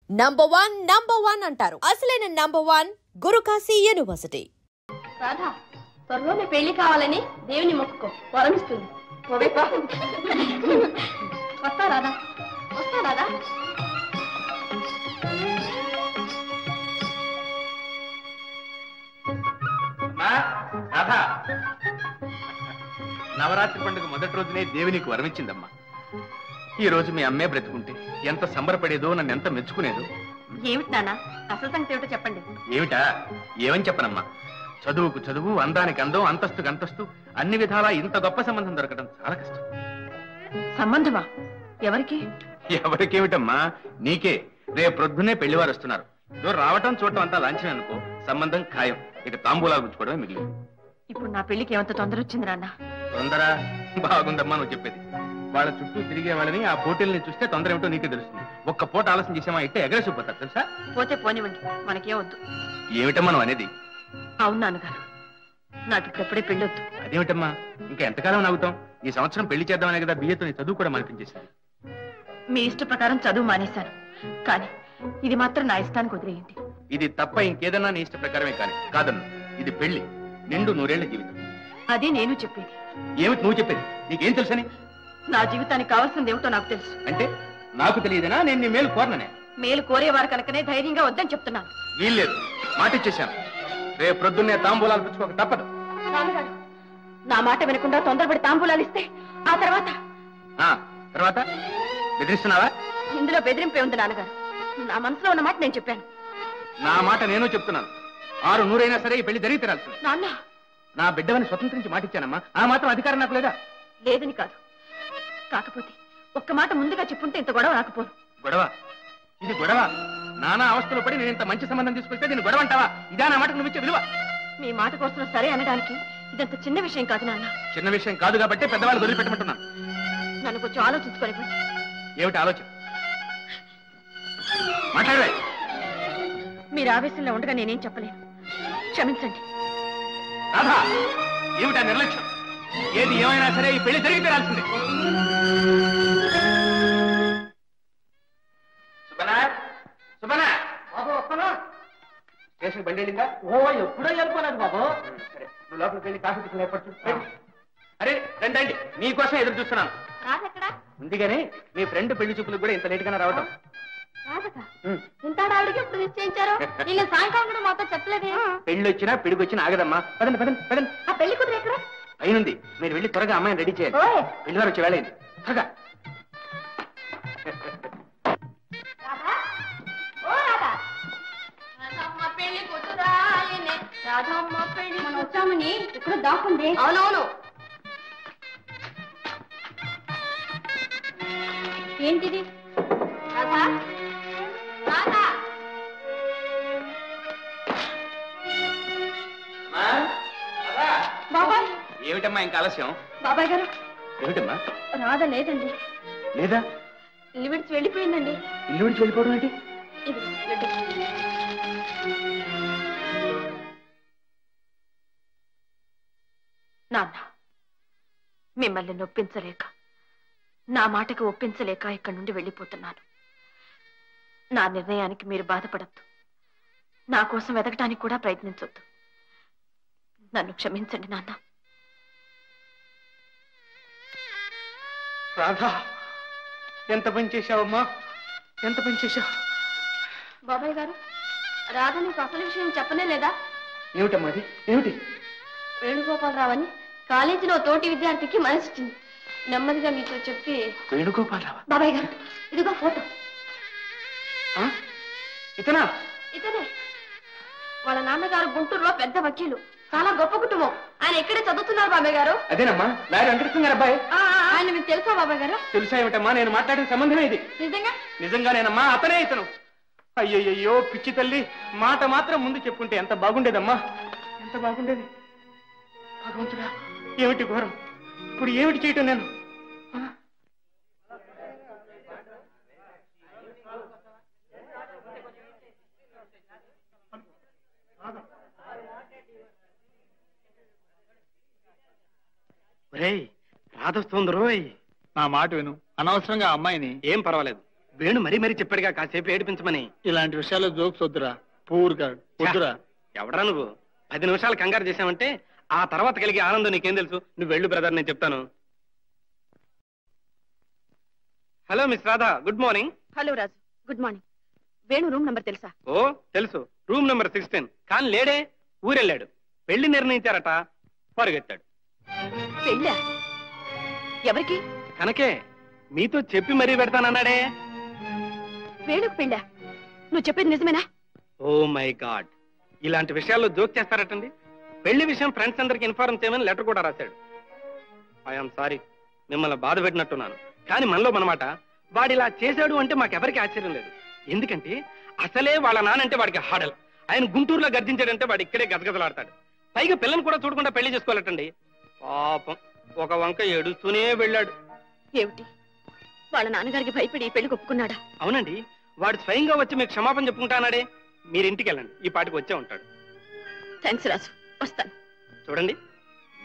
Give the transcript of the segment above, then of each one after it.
Number one అంటారు. అసలైన number 1 Guru Kashi university. Radha, త్వరలోనే పెళ్లి కావాలని దేవుని మొక్కుకో, వరమిస్తుంది. వస్తా రాధా, వస్తా రాధా. నవరాత్రి పండుగ మొదటి రోజునే దేవి నీకు వరమించిందమ్మా. ఈ రోజు మీ అమ్మే బ్రతుకుంటే ఎంత సంబరపడేదో, నన్ను ఎంత మెచ్చుకునేదో. ఏమిటి నాన్న, అసలు సంగతి ఏమిటో చెప్పండి. ఏమిటా? ఏమని చెప్పనమ్మా? చదువుకు చదువు, అందానికి అందం, అంతస్తుకు అంతస్తు, అన్ని విధాలా ఇంత గొప్ప సంబంధం దొరకడం చాలా కష్టం. సంబంధమా? ఎవరికి? ఎవరికేమిటమ్మా, నీకే. రేపు ప్రొద్దునే పెళ్లివారు వస్తున్నారు. రావటం చూడటం అంతా లాంఛనం అనుకో, సంబంధం ఖాయం. ఇక తాంబూలాలు గుచ్చుకోవడమే మిగిలింది. ఇప్పుడు నా పెళ్లికి ఏమంత తొందర వచ్చింది నాన్న? తొందర బాగుందమ్మా నువ్వు చెప్పేది. వాళ్ళ చుట్టూ తిరిగే వాళ్ళని, ఆ పోటీల్ని చూస్తే తొందర ఏమిటో నీకే తెలుస్తుంది. ఒక్క పూట ఆలస్యం చేసామా అయితే ఎగరేసిపోతారు తెలుసా. పోతే పోనివ్వండి, మనకే వద్దు. ఏమిటమ్మా నువ్వు అనేది? అవును నాన్నగారు, నాకు ఇప్పుడెప్పుడే పెళ్ళొద్దు. అదేమిటమ్మా, ఇంకా ఎంతకాలం నవ్వుతాం? ఈ సంవత్సరం పెళ్లి చేద్దామనే కదా బియ్యతో నీ చదువు కూడా మానిపించేసింది. మీ ఇష్ట ప్రకారం చదువు మానేశాను, కానీ ఇది మాత్రం నా ఇష్టానికి వదిలేయండి. ఇది తప్ప ఇంకేదన్నా నీ ఇష్ట ప్రకారమే కానీ కాదన్ను. ఇది పెళ్లి, నిండు 100 ఏళ్ల జీవితం. అది నేను చెప్పేది. ఏమిటి నువ్వు చెప్పేది? నీకేం తెలుసని? నా జీవితానికి కావాల్సింది ఏమిటో నాకు తెలుసు. అంటే నాకు తెలియదనా? నేను నీ మేలు కోరననే. మేలు కోరేవారు కనుకనే ధైర్యంగా వద్దని చెప్తున్నాను. వీల్లేదు, మాట ఇచ్చేశాను. రేపు ప్రొద్దున్నే తాంబూలాలు పుచ్చుకోక తప్పదు. నాన్నగారు, నా మాట వినకుండా తొందరపడి తాంబూలాలు ఇస్తే ఆ తర్వాత తర్వాత బెదిరిస్తున్నావా? ఇందులో బెదిరింపే ఉంది నాన్నగారు. నా మనసులో ఉన్న మాట నేను చెప్పాను. నా మాట నేను చెప్తున్నాను. 600 అయినా సరే ఈ పెళ్లి జరిగి తీరాల్సింది. నాన్న, నా బిడ్డవని స్వతంత్రించి మాటిచ్చానమ్మా. ఆ మాత్రం అధికారం నాకు లేదా? లేదని కాదు, కాకపోతే ఒక్క మాట ముందుగా చెప్పుంటే ఇంత గొడవ రాకపోను. గొడవ? ఇది గొడవ? నానా అవస్థలు పడి నేను ఇంత మంచి సంబంధం తీసుకొస్తే దీన్ని గొడవ అంటావా? ఇదా నా మాటకు నువ్వు ఇచ్చే విలువ? మీ మాట కోసం సరే అనడానికి ఇదంత చిన్న విషయం కాదు నాన్న. చిన్న విషయం కాదు కాబట్టి పెద్దవాళ్ళు వదిలిపెట్టమంటున్నాను. నన్ను కొంచెం ఆలోచించుకొని. ఏమిటి ఆలోచన? మాట్లాడవే. మీరు ఆవేశంలో ఉండగా నేనేం చెప్పలేను, క్షమించండి. రాధా, ఏమిటా నిర్లక్ష్యం? ఏది ఏమైనా సరే ఈ పెళ్లి జరిగి తీరాల్సిందే. స్టేషన్ బండి వెళ్ళిందా? ఎప్పుడో వెళ్ళిపోలేదు బాబు. సరే, నువ్వు లోపలికి వెళ్ళి కాఫీ టిఫిన్ ఏర్పడు. అరే రండి, మీకోసం ఎదురు చూస్తున్నాను. ముందుగానే మీ ఫ్రెండ్ పెళ్లి చూపులకు కూడా ఇంత లేట్ గానే రావటం. ఇంత ఆవిడకి ఎప్పుడు నిశ్చయించారు? వీళ్ళు సాయంకాలం కూడా మాతో చెప్పలేదే. పెళ్లి వచ్చినా పిడికి వచ్చినా ఆగదమ్మా. పదండి పదండి పదండి. ఆ పెళ్లి కుదిరి ఎక్కడ? అయినుంది. మీరు వెళ్ళి త్వరగా అమ్మాయిని రెడీ చేయండి. పెళ్లి వారు వచ్చి వెళ్ళండి త్వరగా. రాధమ్మ పెళ్లి మనం వచ్చామని ఇక్కడ దాక్కుంది. అవునవును. ఏంటిది? రాధా, రాధా. బాబాయ్. ఏమిటమ్మా ఇంకా ఆలస్యం? బాబాయ్ గారు. ఏమిటమ్మా? రాధ లేదండి. లేదా? ఇల్లు విడిచి వెళ్ళిపోయిందండి. ఇల్లు విడిచి వెళ్ళిపోవడం ఏంటి? నాన్న, మిమ్మల్ని నొప్పించలేక, నా మాటకి ఒప్పించలేక ఇక్కడి నుండి వెళ్ళిపోతున్నాను. నా నిర్ణయానికి మీరు బాధపడద్దు, నా కోసం వెతకడానికి కూడా ప్రయత్నించొద్దు. నన్ను క్షమించండి నాన్న. రాధా, ఎంత పని చేశావమ్మా, ఎంత పని చేశావు? బాబాయ్ గారు, రాధ నీకు అసలు విషయం చెప్పనే లేదా? ఏమిటమ్మా అది? ఏమిటి? వేణుగోపాలరావు అని కాలేజీలో తోటి విద్యార్థికి మనసిచ్చింది. నెమ్మదిగా మీతో చెప్పి. వేణుగోపాలరావు? బాబాయ్ గారు, ఇదిగో ఫోటో. ఇతనా? ఇతనే. వాళ్ళ నాన్నగారు గుంటూరులో పెద్ద వకీలు, చాలా గొప్ప కుటుంబం. ఆయన ఎక్కడే చదువుతున్నారు బాబాయ్ గారు. అదేనమ్మా, లాయర్ వెంకటకృష్ణ గారు అబ్బాయి. ఆయన మీకు తెలుసా బాబాయ్ గారు? తెలుసా ఏమిటమ్మా, నేను మాట్లాడిన సంబంధమే ఇది. నిజంగా? నిజంగానేనమ్మా, అతనే ఇతను. అయ్యయ్యో పిచ్చి తల్లి, మాట మాత్రం ముందు చెప్పుకుంటే ఎంత బాగుండేదమ్మా, ఎంత బాగుండేది. భగవంతుడా, ఏమిటి ఘోరం! ఇప్పుడు ఏమిటి చేయటం నేను? రాధొస్తుంది రోయ్. నా మాట విను, అనవసరంగా అమ్మాయిని. ఏం పర్వాలేదు, వేణు మరీ మరీ చెప్పాడుగా కాసేపు ఏడిపించమని. ఇలాంటి విషయాల్లో జోక్స్ వద్దురా, పూర్ గాడు వద్దురా. ఎవడరా నువ్వు? 10 నిమిషాలు కంగారు చేశావంటే ఆ తర్వాత కలిగే ఆనందం నీకేం తెలుసు? నువ్వు వెళ్ళు బ్రదర్, నేను చెప్తాను. Hello Miss Radha, good morning. Hello Raju, good morning. Venu room number తెలుసా? ఓ తెలుసు, రూమ్ నెంబర్ 16. కానీ లేడే, ఊరెళ్ళాడు. పెళ్లి నిర్ణయించారట, పరుగెత్తాడు. పెళ్ళా? ఎవరికి? కనకే, మీతో చెప్పి మరీ పెడతానన్నాడే. వేణుకు పెళ్ళా? నువ్వు చెప్పేది నిజమేనా? ఓ మై గాడ్, ఇలాంటి విషయాల్లో జోక్ చేస్తారటండి. పెళ్లి విషయం ఫ్రెండ్స్ అందరికి ఇన్ఫార్మ్ చేయమని లెటర్ కూడా రాశాడు. ఐఎమ్ సారీ, మిమ్మల్ని బాధ పెట్టినట్టున్నాను. కానీ మనలో మనమాట, వాడిలా చేశాడు అంటే మాకెవరికి ఆశ్చర్యం లేదు. ఎందుకంటే అసలే వాళ్ళ నానంటే వాడికి హాడల్. ఆయన గుంటూరులో గర్జించాడంటే వాడు ఇక్కడే గజగజలాడతాడు. పైగా పిల్లని కూడా చూడకుండా పెళ్లి చేసుకోవాలటండి. పాపం, ఒక వంక ఏడుస్తూనే వెళ్ళాడు. ఏమిటి, వాళ్ళ నాన్నగారికి భయపడి ఈ పెళ్లి ఒప్పుకున్నాడా? అవునండి, వాడు స్వయంగా వచ్చి మీకు క్షమాపణ చెప్పుకుంటానాడే. మీరు ఇంటికి వెళ్ళండి, ఈ పాటికి వచ్చే ఉంటాడు. థ్యాంక్స్ రాజు, వస్తాను. చూడండి,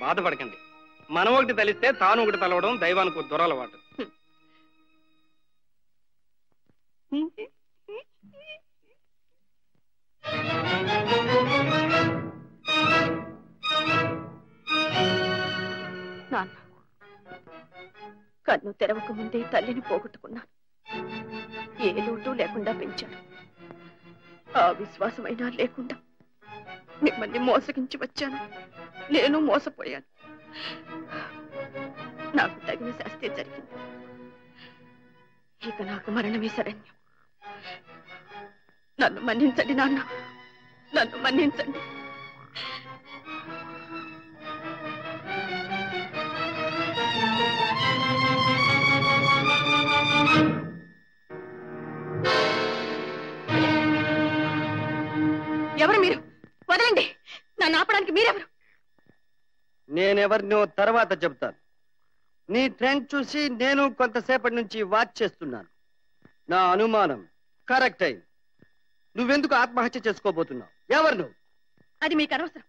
బాధపడకండి. మనం ఒకటి తలిస్తే తాను ఒకటి తలవడం దైవానికి దొరలవాటు. నాన్న, కన్ను తెరవక ముందే తల్లిని పోగొట్టుకున్నాను. ఏ లోటు లేకుండా పెంచాడు. ఆ విశ్వాసమైనా లేకుండా మిమ్మల్ని మోసగించి వచ్చాను. నేను మోసపోయాను. నాకు తగిన శాస్తి జరిగింది. ఇక నాకు మరణమే శరణ్యం. నన్ను మన్నించండి నాన్న, నన్ను మన్నించండి. ఎవరు మీరు? వదలండి. నన్ను ఆపడానికి మీరెవరు? నేనెవరినో తర్వాత చెబుతాను. నీ ట్రెండ్ చూసి నేను కొంతసేపటి నుంచి వాచ్ చేస్తున్నాను. నా అనుమానం కరెక్ట్ అయింది. నువ్వెందుకు ఆత్మహత్య చేసుకోబోతున్నావు? ఎవరు నువ్వు? అది మీకు అనవసరం.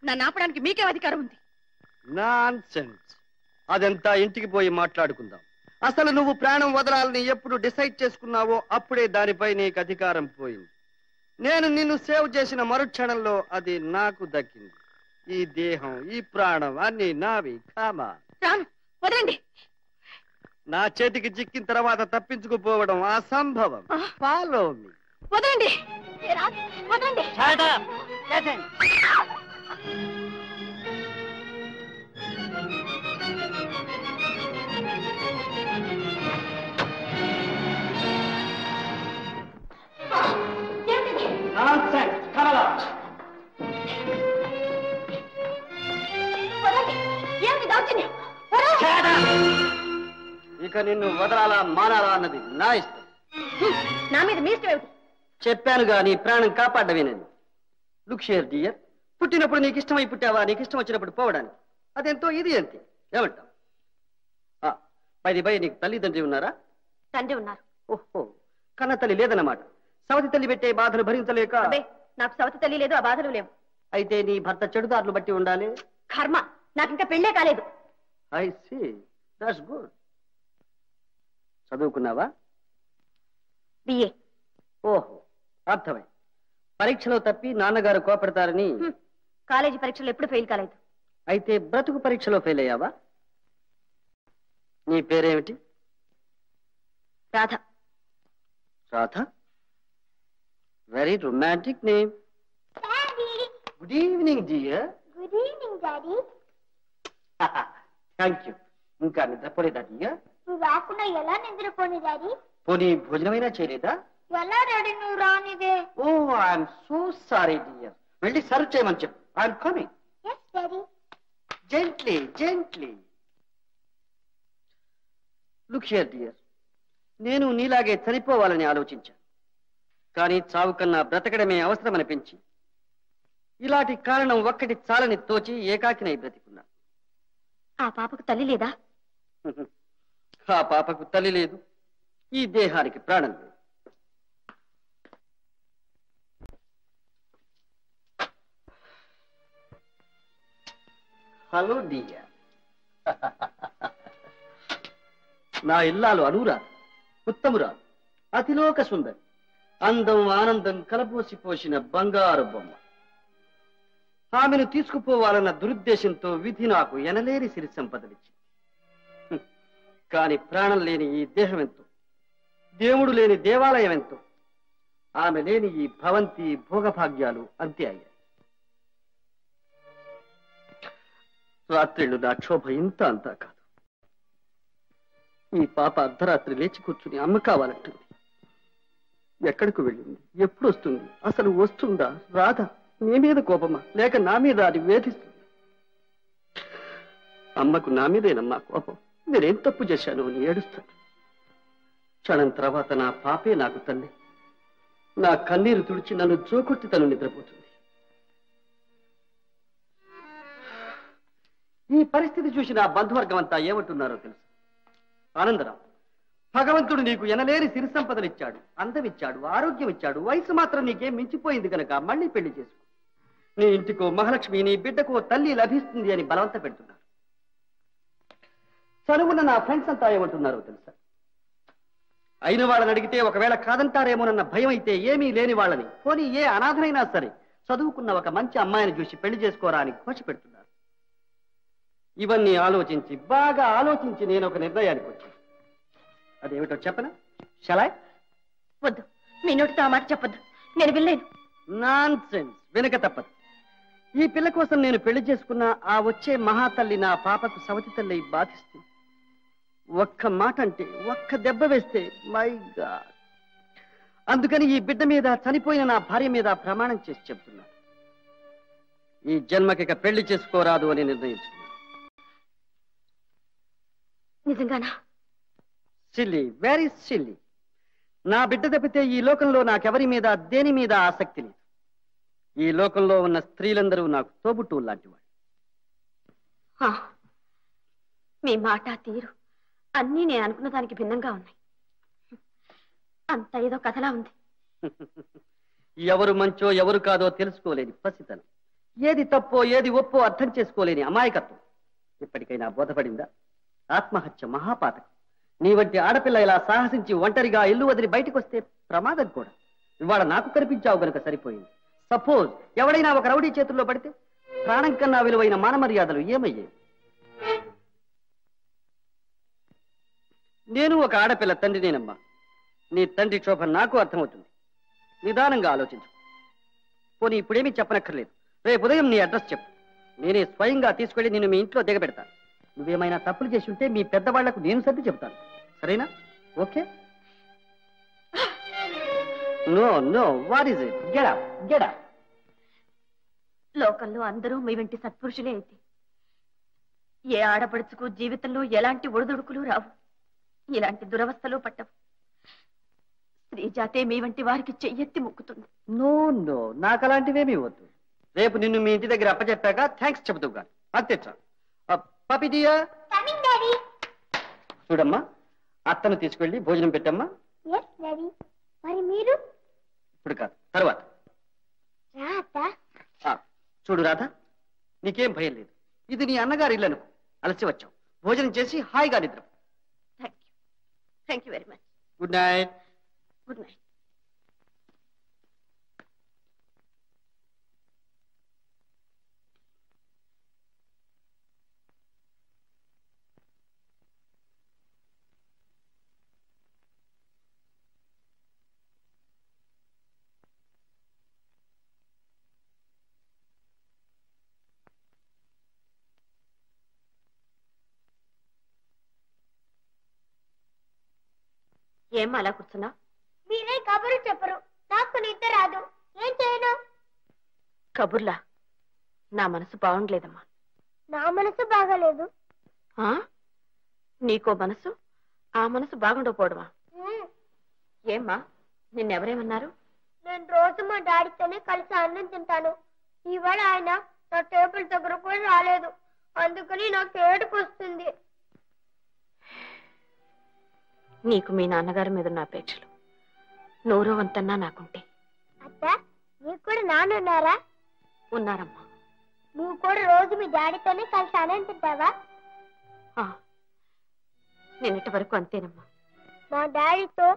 నన్ను ఆపడానికి మీకే అధికారం ఉంది. నాన్సెన్స్. అదంతా ఇంటికి పోయి మాట్లాడుకుందాం. అసలు నువ్వు ప్రాణం వదలాలని ఎప్పుడు డిసైడ్ చేసుకున్నావో అప్పుడే దానిపై నీకు అధికారం పోయింది. నేను నిన్ను సేవ్ చేసిన మరుక్షణంలో అది నాకు దక్కింది. ఈ దేహం, ఈ ప్రాణం అన్ని నావి. కామా, రాను, వదలండి. నా చేతికి చిక్కిన తర్వాత తప్పించుకుపోవడం అసంభవం. Follow me. వదలండి, వదలండి. ఇక నిన్ను వదలాలా మానాలా అన్నది నా ఇష్టం. నా మీద మీ ఇష్టం ఏమిటి? చెప్పానుగా, నీ ప్రాణం కాపాడమేనని. లుక్ షేర్ డియర్, పుట్టినప్పుడు నీకు ఇష్టమై పుట్టావా, నీకు ఇష్టం వచ్చినప్పుడు పోవడానికి. అదెంతో ఇది అంతే. ఏమంటావు? బై నీకు తల్లిదండ్రి ఉన్నారా? తండ్రి ఉన్నారు. ఓహో, కన్న తల్లి లేదన్నమాట. సవతి తల్లి పెట్టే బాధలు భరించలేక? నాకు సవతి తల్లి లేదు, ఆ బాధలు లేవు. అయితే నీ భర్త చెడుదారులు బట్టి ఉండాలి. కర్మ, నాకు ఇంకా పెళ్ళే కాలేదు. I see, that's good. చదువుకున్నావా? బిఏ. ఓహో, అర్థమై. పరీక్షలో తప్పి నాన్నగారు కోపడతారని కాలేజీ పరీక్షలు ఎప్పుడు ఫెయిల్ కాలేదు. అయితే బ్రతుకు పరీక్షలో ఫెయిల్ అయ్యావా? నీ పేరేమిటి? Radha. Radha, very romantic name. Good evening dear. Good evening daddy. Thank you. ఇంకా నిద్రపోలేదా డియర్? నువ్వు రాకుండా ఎలా నిద్రపోని డాడీ? పోనీ భోజనమైనా చేయలేదా? ఎలా డాడీ నువ్వు రానిదే? Oh, I'm so sorry dear. వెళ్ళి సర్వ్ చేయమని చెప్పు. I'm coming. Yes daddy. Gently gently. Look here dear, నేను నీలాగే చనిపోవాలని ఆలోచించాను. కానీ చావు కన్నా బ్రతకడమే అవసరమనిపించి ఇలాంటి కారణం ఒక్కటి చాలని తోచి ఏకాకినై బ్రతికున్నా. ఆ పాపకు తల్లి లేదా? ఆ పాపకు తల్లి లేదు, ఈ దేహానికి ప్రాణం లేదు. Hello dear. నా ఇల్లాలు అనురా, ఉత్తమురా, అతిలోక సుందరి, అందం ఆనందం కలబోసి పోసిన బంగారు బొమ్మ. ఆమెను తీసుకుపోవాలన్న దురుద్దేశంతో విధి నాకు ఎనలేని సిరి సంపదలిచ్చింది. కాని ప్రాణం లేని ఈ దేహం ఎంతో, దేవుడు లేని దేవాలయం ఎంతో, ఆమె లేని ఈ భవంతి భోగభాగ్యాలు అంతే అయ్యాయి. రాత్రిళ్ళు నా క్షోభ ఇంత అంతా కాదు. ఈ పాప అర్ధరాత్రి లేచి కూర్చుని అమ్మ కావాలంటుంది. ఎక్కడికి వెళ్ళింది, ఎప్పుడు వస్తుంది, అసలు వస్తుందా రాదా, నీ మీద కోపమా లేక నా మీద అది వేధిస్తుంది? అమ్మకు నా మీదేనమ్మా కోపం. నేనేం తప్పు చేశాను అని ఏడుస్తాను. క్షణం తర్వాత నా పాపే నాకు తల్లి. నా కన్నీరు తుడిచి నన్ను జోకొట్టి తను నిద్రపోతుంది. ఈ పరిస్థితి చూసి నా బంధువర్గం అంతా ఏమంటున్నారో తెలుసు. ఆనందరావు, భగవంతుడు నీకు ఎనలేని సిరి సంపదలు ఇచ్చాడు, అందం ఇచ్చాడు, ఆరోగ్యం ఇచ్చాడు, వయసు మాత్రం నీకేం మించిపోయింది కనుక మళ్ళీ పెళ్లి చేసుకో. నీ ఇంటికో మహాలక్ష్మి, నీ బిడ్డకో తల్లి లభిస్తుంది అని బలవంత పెడుతున్నారు. చదువున్న నా ఫ్రెండ్స్ అంతా ఏమంటున్నారో తెలుసా? అయిన వాళ్ళని అడిగితే ఒకవేళ కాదంటారేమోనన్న భయం అయితే ఏమీ లేని వాళ్ళని, పోనీ ఏ అనాథనైనా సరే చదువుకున్న ఒక మంచి అమ్మాయిని చూసి పెళ్లి చేసుకోరా అని ఘోష పెడుతున్నారు. ఇవన్నీ ఆలోచించి బాగా ఆలోచించి నేను ఒక నిర్ణయానికి వచ్చాను. అదేమిటో చెప్పనా? షలాయ్? వద్దు, మీ నోటితో ఆ మాట చెప్పొద్దు, నేను వినలేను. నాన్సెన్స్, వెనుక తప్పదు. ఈ పిల్ల కోసం నేను పెళ్లి చేసుకున్న ఆ వచ్చే మహాతల్లి నా పాపకు సవతి తల్లి బాధిస్తుంది. ఒక్క మాట అంటే, ఒక్క దెబ్బ వేస్తే మై గాడ్. అందుకని ఈ బిడ్డ మీద, చనిపోయిన నా భార్య మీద ప్రమాణం చేసి చెప్తున్నాను. ఈ జన్మకిక పెళ్లి చేసుకోరాదు అని నిర్ణయించుకున్నాను. నిజంగానా? Silly, very silly. నా బిడ్డ తప్పితే ఈ లోకంలో నాకెవరి మీద, దేని మీద ఆసక్తి లేదు. ఈ లోకంలో ఉన్న స్త్రీలందరూ నాకు తోబుట్టువు లాంటి వాడు. మీ మాట తీరు అన్నీ నేను అనుకున్న దానికి భిన్నంగా ఉన్నాయి. అంత ఏదో కథలా ఉంది. ఎవరు మంచో ఎవరు కాదో తెలుసుకోలేని పసితనం, ఏది తప్పో ఏది ఒప్పో అర్థం చేసుకోలేని అమాయకత్వం ఇప్పటికైనా బోధపడిందా? ఆత్మహత్య మహాపాతకం. నీ వంటి ఆడపిల్ల ఇలా సాహసించి ఒంటరిగా ఇల్లు వదిలి బయటకు వస్తే ప్రమాదం కూడా. ఇవాళ నాకు కనిపించావు గనుక సరిపోయింది. సపోజ్ ఎవడైనా ఒక రౌడీ చేతుల్లో పడితే ప్రాణం కన్నా విలువైన మానమర్యాదలు ఏమయ్యాయి? నేను ఒక ఆడపిల్ల తండ్రినేనమ్మా. నీ తండ్రి క్షోభ నాకు అర్థమవుతుంది. నిదానంగా ఆలోచించు. పోనీ ఇప్పుడేమీ చెప్పనక్కర్లేదు. రేపు ఉదయం నీ అడ్రస్ చెప్పు. నేనే స్వయంగా తీసుకెళ్లి నిన్ను మీ ఇంట్లో దిగబెడతాను. నువ్వేమైనా తప్పులు చేసి ఉంటే మీ పెద్దవాళ్లకు నేను సర్ది చెబుతాను. సరేనా? Okay? No no, what is it? Get up, get up. లోకంలో అందరూ మీ వెంటి సత్పురుషులే అయితే ఏ ఆడపడుచుకు జీవితంలో ఎలాంటి ఒడిదుడుకులు రావు, ఇలాంటి దురవస్థలు పట్టవు. స్త్రీ జాతే మీ వంటి వారికి చెయ్యెత్తి మొక్కుతుంది. నో నో, నాకు అలాంటివేమీ వద్దు. రేపు నిన్ను మీ ఇంటి దగ్గర అప్పచెప్పాక థ్యాంక్స్ చెబుతూ గాను. అంతే చాలు. పపి డియర్, కమింగ్ డాడీ. చూడమ్మా, అత్తను తీసుకెళ్ళి భోజనం పెట్టమ్మా. Yes daddy. మరి మీరు? ఇప్పుడు కాదు, తర్వాత. రాత. చూడు రాధ, నీకేం భయం లేదు. ఇది నీ అన్నగారి ఇల్లు అనుకో. అలసి వచ్చావు, భోజనం చేసి హాయిగా నిద్ర. Thank you very much. Good night. Good night. ఏం అలా కూర్చున్నా? మీరే కబురు చెప్పరు, నాకు నిద్ర రాదు. ఏం చేయను? కబుర్లా? నా మనసు బాగుండలేదమ్మా. నా మనసు బాగాలేదు. నీకో మనసు, ఆ మనసు బాగుండకపోవడమా? ఏమ్మా, నిన్నెవరేమన్నారు? నేను రోజు మా డాడీతోనే కలిసి అన్నం తింటాను. ఇవాళ ఆయన నా టేబుల్ దగ్గర కూడా రాలేదు. అందుకని నాకు ఏడుపు వస్తుంది. నీకు మీ నాన్నగారి మీద ఉన్న అపేక్షలు నూరో వంతన్నా నాకుంటే. అత్త, నీకు కూడా నాన్నున్నారా? ఉన్నారమ్మా. నువ్వు కూడా రోజు మీ డాడీతోనే కలిసి అన్నం తింటావా? నిన్నటి వరకు అంతేనమ్మా. మా డాడీతో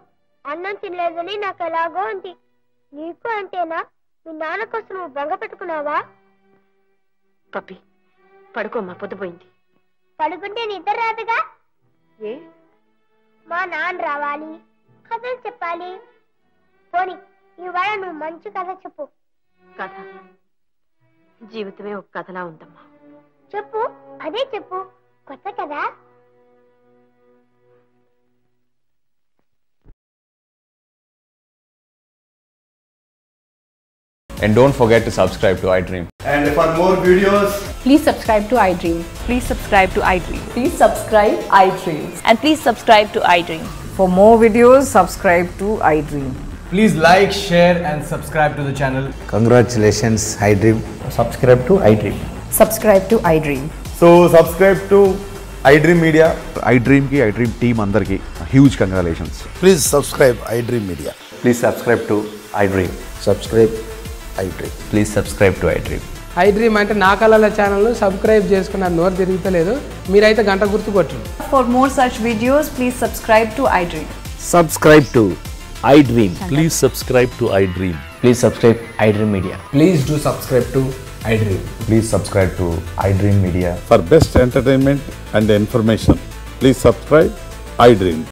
అన్నం తినలేదని నాకు ఎలాగో ఉంది. నీకు అంతేనా? మీ నాన్న కోసం నువ్వు బెంగ పెట్టుకున్నావా? పప్పి పడుకోమ్మా, పొద్దుపోయింది. పడుకుంటే నిద్ర రాదుగా. ఏ మా నాన్న రావాలి, కథలు చెప్పాలి. పోనీ ఇవాళ నువ్వు మంచి కథ చెప్పు. కథ జీవితమే ఒక కథలా ఉందమ్మా. చెప్పు, అదే చెప్పు. కొత్త కదా. And don't forget to subscribe to iDream. And for more videos, please subscribe to iDream. Please subscribe to iDream. Please subscribe iDream. And please subscribe to iDream. For more videos, subscribe to iDream. please like, share and subscribe to the channel. Congratulations, iDream. Subscribe to iDream. Subscribe to iDream. So subscribe to iDream Media. iDream ki iDream team andarki huge congratulations. Please subscribe iDream Media. Please subscribe to iDream. Subscribe iDream. Please subscribe to iDream. iDream అంటే నా కళల channel subscribe చేసుకున్న నోరు తిరుగుతలేదు. మీరైతే గంట గుర్తు కొట్టండి. For more such videos, please subscribe to iDream. Subscribe to iDream. Please subscribe to iDream. Please subscribe iDream Media. Please do subscribe to iDream. Please subscribe to iDream Media. For best entertainment and information, please subscribe iDream.